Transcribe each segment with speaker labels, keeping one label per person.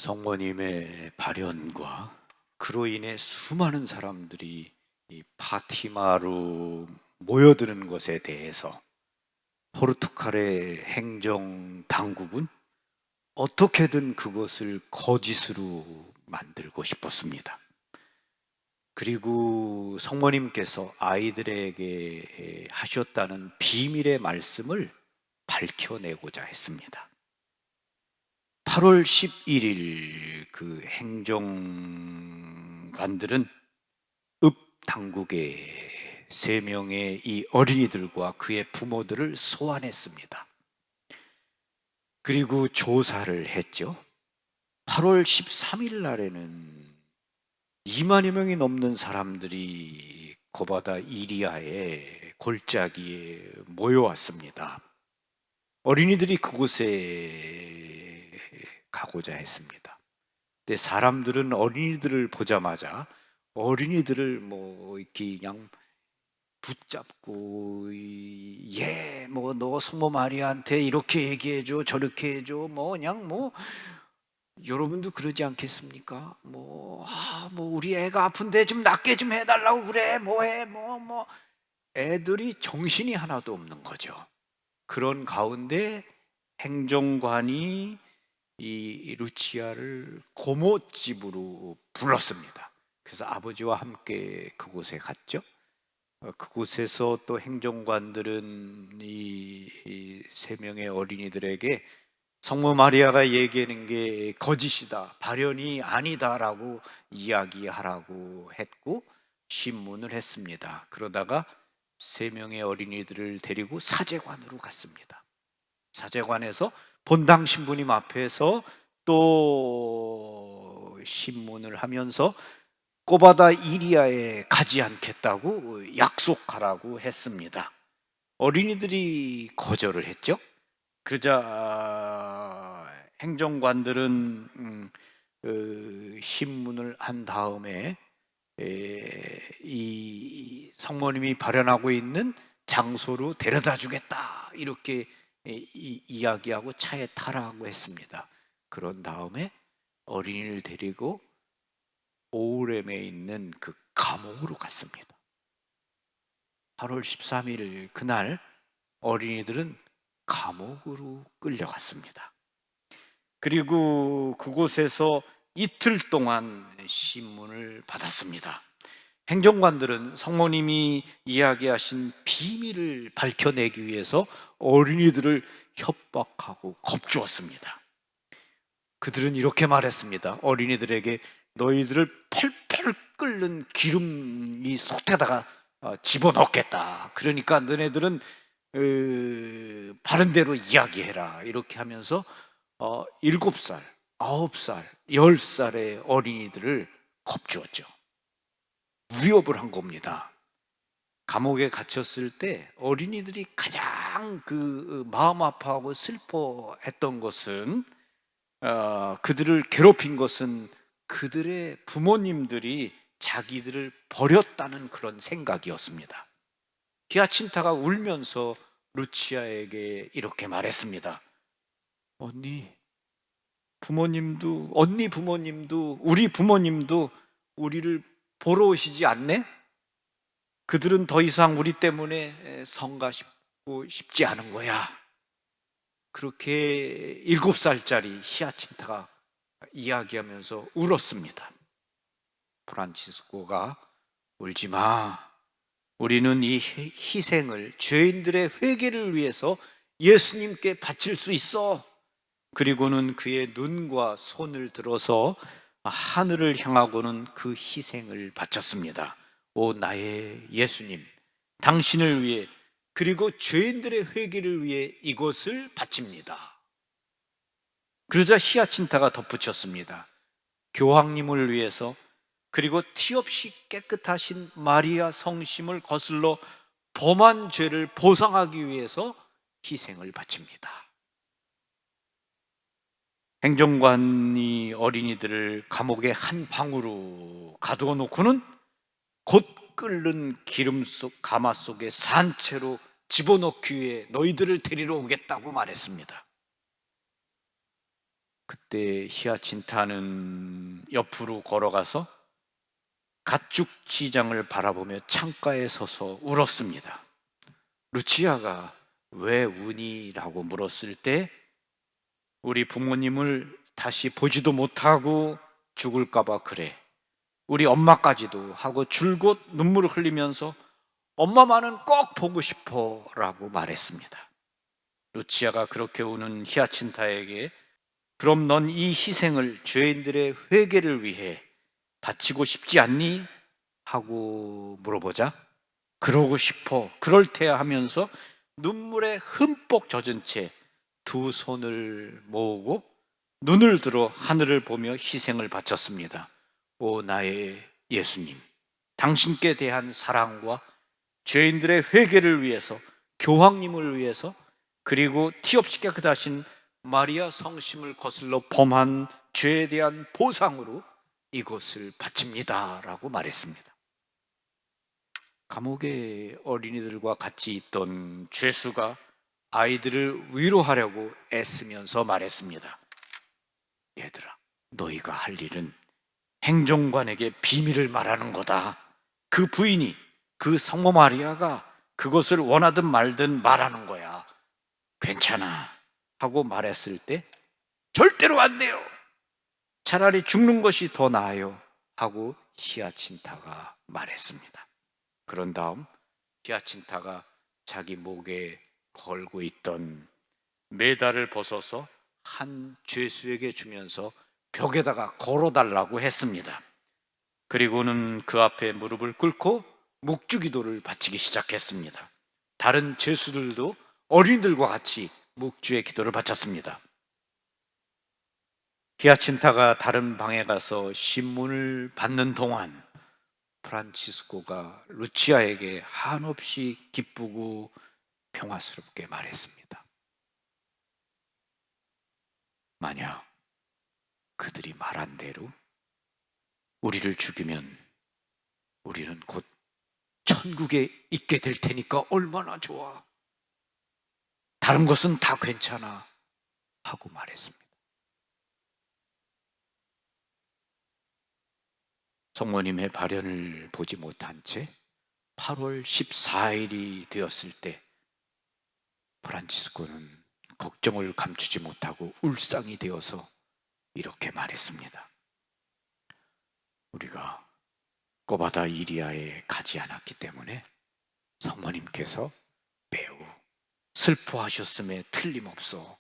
Speaker 1: 성모님의 발현과 그로 인해 수많은 사람들이 이 파티마로 모여드는 것에 대해서 포르투갈의 행정 당국은 어떻게든 그것을 거짓으로 만들고 싶었습니다. 그리고 성모님께서 아이들에게 하셨다는 비밀의 말씀을 밝혀내고자 했습니다. 8월 11일 그 행정관들은 읍 당국의 3명의 이 어린이들과 그의 부모들을 소환했습니다. 그리고 조사를 했죠. 8월 13일 날에는 2만여 명이 넘는 사람들이 고바다 이리아의 골짜기에 모여왔습니다. 어린이들이 그곳에 가고자 했습니다. 근데 사람들은 어린이들을 보자마자 어린이들을 이렇게 그냥 붙잡고 너 성모 마리아한테 이렇게 얘기해줘 저렇게 해줘 여러분도 그러지 않겠습니까? 우리 애가 아픈데 좀 낫게 좀 해달라고 그래 애들이 정신이 하나도 없는 거죠. 그런 가운데 행정관이 이 루치아를 고모집으로 불렀습니다. 그래서 아버지와 함께 그곳에 갔죠. 그곳에서 또 행정관들은 이 3명의 어린이들에게 성모 마리아가 얘기하는 게 거짓이다, 발현이 아니다라고 이야기하라고 했고 신문을 했습니다. 그러다가 3명의 어린이들을 데리고 사제관으로 갔습니다. 사제관에서 본당 신부님 앞에서 또 신문을 하면서 꼬바다 이리아에 가지 않겠다고 약속하라고 했습니다. 어린이들이 거절을 했죠. 그러자 행정관들은 신문을 한 다음에 이 성모님이 발현하고 있는 장소로 데려다 주겠다 이렇게 이야기하고 차에 타라고 했습니다. 그런 다음에 어린이를 데리고 오울렘에 있는 그 감옥으로 갔습니다. 8월 13일 그날 어린이들은 감옥으로 끌려갔습니다. 그리고 그곳에서 이틀 동안 신문을 받았습니다. 행정관들은 성모님이 이야기하신 비밀을 밝혀내기 위해서 어린이들을 협박하고 겁주었습니다. 그들은 이렇게 말했습니다. 어린이들에게 너희들을 펄펄 끓는 기름이 속에다가 집어넣겠다. 그러니까 너네들은 바른 대로 이야기해라. 이렇게 하면서 7살, 9살, 10살의 어린이들을 겁주었죠. 위협을 한 겁니다. 감옥에 갇혔을 때 어린이들이 가장 그 마음 아파하고 슬퍼했던 것은 그들을 괴롭힌 것은 그들의 부모님들이 자기들을 버렸다는 그런 생각이었습니다. 히아친타가 울면서 루치아에게 이렇게 말했습니다. 언니 부모님도 우리 부모님도 우리를 보러 오시지 않네? 그들은 더 이상 우리 때문에 성가시고 싶지 않은 거야. 그렇게 7살짜리 히아친타가 이야기하면서 울었습니다. 프란치스코가 울지 마. 우리는 이 희생을 죄인들의 회개를 위해서 예수님께 바칠 수 있어. 그리고는 그의 눈과 손을 들어서 하늘을 향하고는 그 희생을 바쳤습니다. 오 나의 예수님, 당신을 위해 그리고 죄인들의 회개를 위해 이것을 바칩니다. 그러자 히아친타가 덧붙였습니다. 교황님을 위해서 그리고 티 없이 깨끗하신 마리아 성심을 거슬러 범한 죄를 보상하기 위해서 희생을 바칩니다. 행정관이 어린이들을 감옥의 한 방으로 가두어 놓고는 곧 끓는 기름 속 가마 속에 산채로 집어넣기 위해 너희들을 데리러 오겠다고 말했습니다. 그때 히아친타는 옆으로 걸어가서 가축 시장을 바라보며 창가에 서서 울었습니다. 루치아가 왜 우니? 라고 물었을 때 우리 부모님을 다시 보지도 못하고 죽을까 봐 그래. 우리 엄마까지도 하고 줄곧 눈물을 흘리면서 엄마만은 꼭 보고 싶어 라고 말했습니다. 루치아가 그렇게 우는 히아친타에게 그럼 넌 이 희생을 죄인들의 회개를 위해 바치고 싶지 않니? 하고 물어보자 그러고 싶어 그럴 테야 하면서 눈물에 흠뻑 젖은 채 두 손을 모으고 눈을 들어 하늘을 보며 희생을 바쳤습니다. 오 나의 예수님, 당신께 대한 사랑과 죄인들의 회개를 위해서, 교황님을 위해서, 그리고 티없이 깨끗하신 마리아 성심을 거슬러 범한 죄에 대한 보상으로 이것을 바칩니다 라고 말했습니다. 감옥의 어린이들과 같이 있던 죄수가 아이들을 위로하려고 애쓰면서 말했습니다. 얘들아, 너희가 할 일은 행정관에게 비밀을 말하는 거다. 그 부인이, 그 성모 마리아가 그것을 원하든 말든 말하는 거야. 괜찮아 하고 말했을 때 절대로 안 돼요. 차라리 죽는 것이 더 나아요 하고 히아친타가 말했습니다. 그런 다음 히아친타가 자기 목에 걸고 있던 메달을 벗어서 한 죄수에게 주면서 벽에다가 걸어달라고 했습니다. 그리고는 그 앞에 무릎을 꿇고 묵주기도를 바치기 시작했습니다. 다른 죄수들도 어린이들과 같이 묵주의 기도를 바쳤습니다. 히아친타가 다른 방에 가서 신문을 받는 동안 프란치스코가 루치아에게 한없이 기쁘고 평화스럽게 말했습니다. 만약 그들이 말한 대로 우리를 죽이면 우리는 곧 천국에 있게 될 테니까 얼마나 좋아. 다른 것은 다 괜찮아 하고 말했습니다. 성모님의 발현을 보지 못한 채 8월 14일이 되었을 때 프란치스코는 걱정을 감추지 못하고 울상이 되어서 이렇게 말했습니다. 우리가 꼬바다 이리아에 가지 않았기 때문에 성모님께서 매우 슬퍼하셨음에 틀림없어.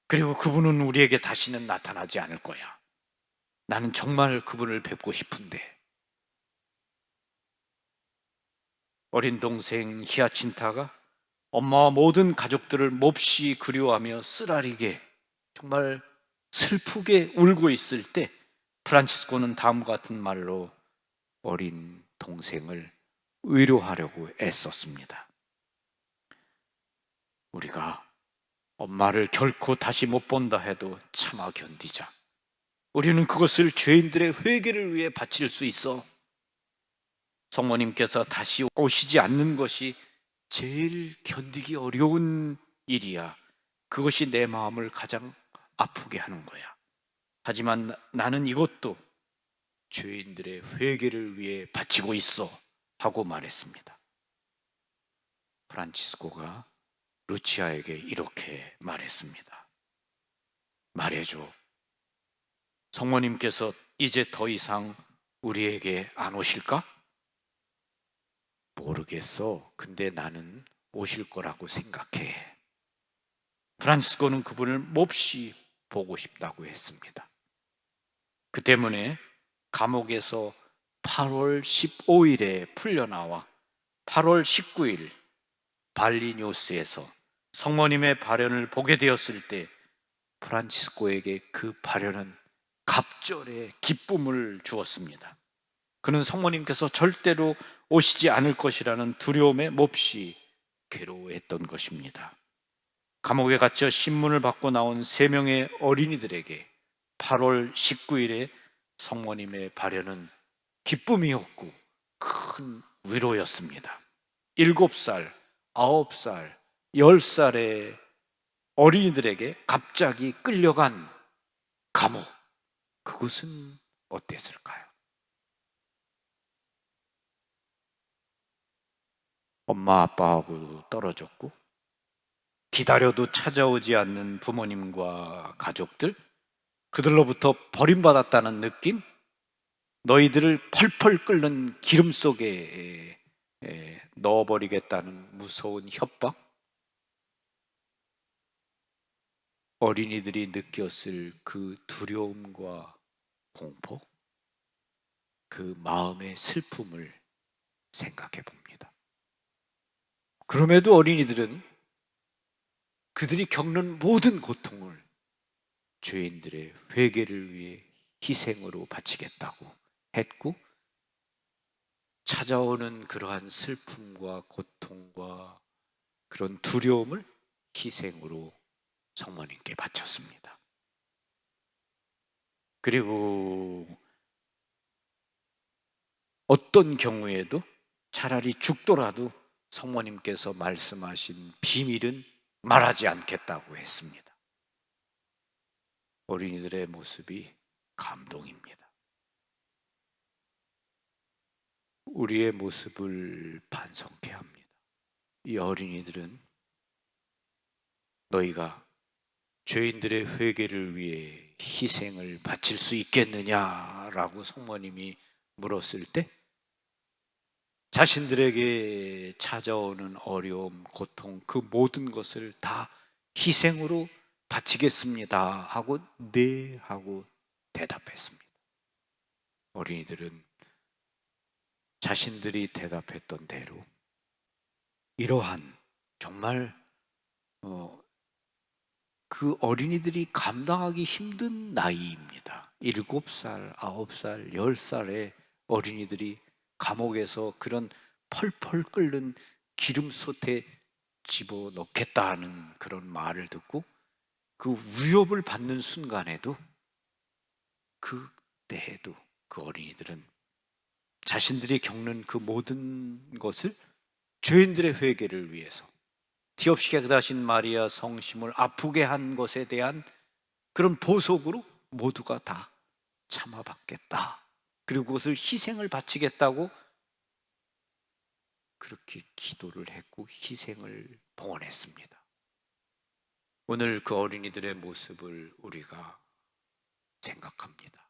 Speaker 1: 그리고 그분은 우리에게 다시는 나타나지 않을 거야. 나는 정말 그분을 뵙고 싶은데. 어린 동생 히아친타가 엄마와 모든 가족들을 몹시 그리워하며 쓰라리게 정말 슬프게 울고 있을 때 프란치스코는 다음과 같은 말로 어린 동생을 위로하려고 애썼습니다. 우리가 엄마를 결코 다시 못 본다 해도 참아 견디자. 우리는 그것을 죄인들의 회개를 위해 바칠 수 있어. 성모님께서 다시 오시지 않는 것이 제일 견디기 어려운 일이야. 그것이 내 마음을 가장 아프게 하는 거야. 하지만 나는 이것도 죄인들의 회개를 위해 바치고 있어 하고 말했습니다. 프란치스코가 루치아에게 이렇게 말했습니다. 말해줘. 성모님께서 이제 더 이상 우리에게 안 오실까? 모르겠어. 근데 나는 오실 거라고 생각해. 프란치스코는 그분을 몹시 보고 싶다고 했습니다. 그 때문에 감옥에서 8월 15일에 풀려나와 8월 19일 발리뉴스에서 성모님의 발현을 보게 되었을 때 프란치스코에게 그 발현은 갑절의 기쁨을 주었습니다. 그는 성모님께서 절대로 오시지 않을 것이라는 두려움에 몹시 괴로워했던 것입니다. 감옥에 갇혀 신문을 받고 나온 3명의 어린이들에게 8월 19일에 성모님의 발현은 기쁨이었고 큰 위로였습니다. 7살, 9살, 10살의 어린이들에게 갑자기 끌려간 감옥, 그것은 어땠을까요? 엄마 아빠하고 떨어졌고 기다려도 찾아오지 않는 부모님과 가족들, 그들로부터 버림받았다는 느낌, 너희들을 펄펄 끓는 기름 속에 넣어버리겠다는 무서운 협박, 어린이들이 느꼈을 그 두려움과 공포, 그 마음의 슬픔을 생각해 봅니다. 그럼에도 어린이들은 그들이 겪는 모든 고통을 죄인들의 회개를 위해 희생으로 바치겠다고 했고, 찾아오는 그러한 슬픔과 고통과 그런 두려움을 희생으로 성모님께 바쳤습니다. 그리고 어떤 경우에도 차라리 죽더라도 성모님께서 말씀하신 비밀은 말하지 않겠다고 했습니다. 어린이들의 모습이 감동입니다. 우리의 모습을 반성해야 합니다. 이 어린이들은 너희가 죄인들의 회개를 위해 희생을 바칠 수 있겠느냐라고 성모님이 물었을 때 자신들에게 찾아오는 어려움, 고통, 그 모든 것을 다 희생으로 바치겠습니다 하고 네 하고 대답했습니다. 어린이들은 자신들이 대답했던 대로 이러한 정말 그 어린이들이 감당하기 힘든 나이입니다. 7살, 9살, 10살의 어린이들이 감옥에서 그런 펄펄 끓는 기름솥에 집어넣겠다는 그런 말을 듣고 그 위협을 받는 순간에도, 그때에도 그 어린이들은 자신들이 겪는 그 모든 것을 죄인들의 회개를 위해서, 티옵시게 그다신 마리아 성심을 아프게 한 것에 대한 그런 보석으로 모두가 다 참아받겠다, 그리고 그것을 희생을 바치겠다고 그렇게 기도를 했고 희생을 봉헌했습니다. 오늘 그 어린이들의 모습을 우리가 생각합니다.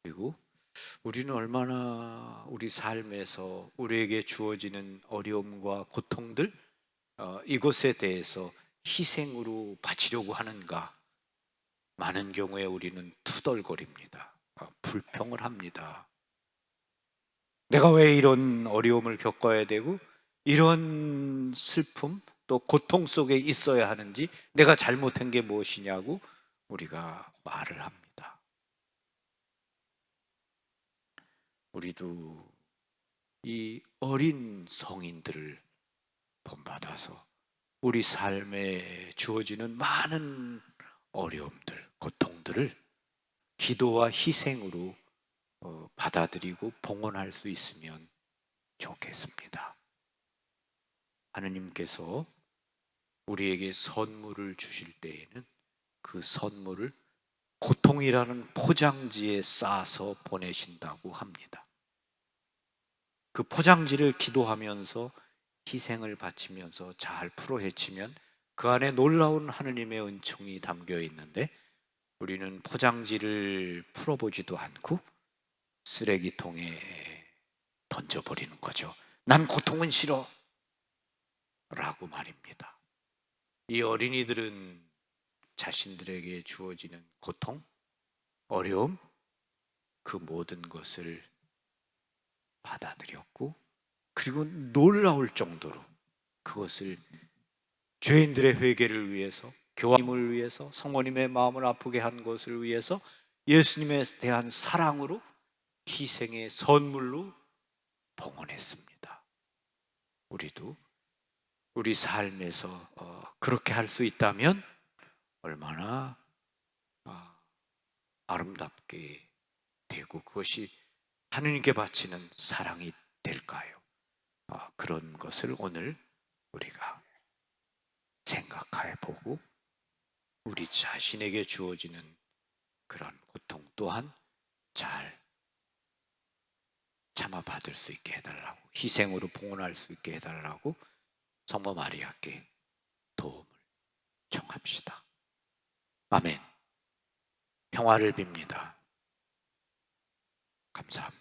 Speaker 1: 그리고 우리는 얼마나 우리 삶에서 우리에게 주어지는 어려움과 고통들, 이것에 대해서 희생으로 바치려고 하는가? 많은 경우에 우리는 투덜거립니다. 불평을 합니다. 내가 왜 이런 어려움을 겪어야 되고 이런 슬픔 또 고통 속에 있어야 하는지, 내가 잘못한 게 무엇이냐고 우리가 말을 합니다. 우리도 이 어린 성인들을 본받아서 우리 삶에 주어지는 많은 어려움들, 고통들을 기도와 희생으로 받아들이고 봉헌할 수 있으면 좋겠습니다. 하느님께서 우리에게 선물을 주실 때에는 그 선물을 고통이라는 포장지에 싸서 보내신다고 합니다. 그 포장지를 기도하면서 희생을 바치면서 잘 풀어헤치면 그 안에 놀라운 하느님의 은총이 담겨 있는데, 우리는 포장지를 풀어보지도 않고 쓰레기통에 던져버리는 거죠. 난 고통은 싫어 라고 말입니다. 이 어린이들은 자신들에게 주어지는 고통, 어려움, 그 모든 것을 받아들였고, 그리고 놀라울 정도로 그것을 죄인들의 회개를 위해서, 교황님을 위해서, 성모님의 마음을 아프게 한 것을 위해서 예수님에 대한 사랑으로 희생의 선물로 봉헌했습니다. 우리도 우리 삶에서 그렇게 할 수 있다면 얼마나 아름답게 되고 그것이 하느님께 바치는 사랑이 될까요? 그런 것을 오늘 우리가 생각해 보고 우리 자신에게 주어지는 그런
Speaker 2: 또한 잘 참아받을 수 있게 해달라고, 희생으로 봉헌할 수 있게 해달라고 성모 마리아께 도움을 청합시다. 아멘. 평화를 빕니다. 감사합니다.